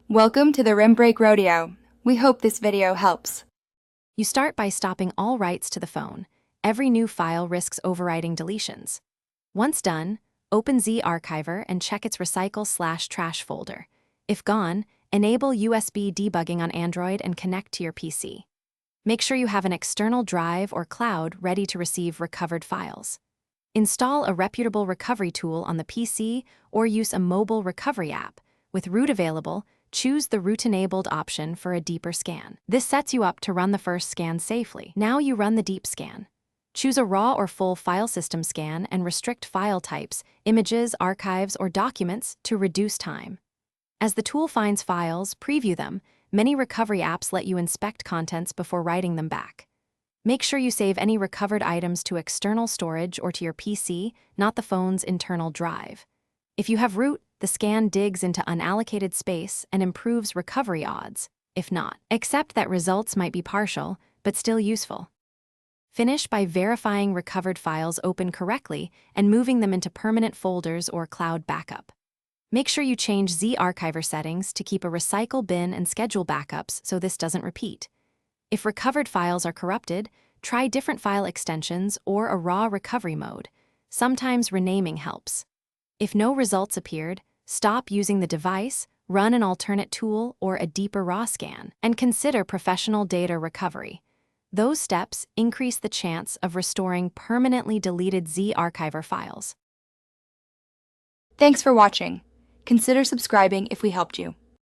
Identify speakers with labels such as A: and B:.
A: Welcome to the Rim Break Rodeo. We hope this video helps.
B: You start by stopping all writes to the phone. Every new file risks overwriting deletions. Once done, open Zarchiver and check its recycle/trash folder. If gone, enable USB debugging on Android and connect to your PC. Make sure you have an external drive or cloud ready to receive recovered files. Install a reputable recovery tool on the PC or use a mobile recovery app. With root available, choose the root-enabled option for a deeper scan. This sets you up to run the first scan safely. Now you run the deep scan. Choose a raw or full file system scan and restrict file types, images, archives, or documents to reduce time. As the tool finds files, preview them. Many recovery apps let you inspect contents before writing them back. Make sure you save any recovered items to external storage or to your PC, not the phone's internal drive. If you have root, the scan digs into unallocated space and improves recovery odds. If not, accept that results might be partial, but still useful. Finish by verifying recovered files open correctly and moving them into permanent folders or cloud backup. Make sure you change Zarchiver settings to keep a recycle bin and schedule backups so this doesn't repeat. If recovered files are corrupted, try different file extensions or a raw recovery mode. Sometimes renaming helps. If no results appeared, stop using the device, run an alternate tool or a deeper raw scan, and consider professional data recovery. Those steps increase the chance of restoring permanently deleted Zarchiver files.
A: Thanks for watching. Consider subscribing if we helped you.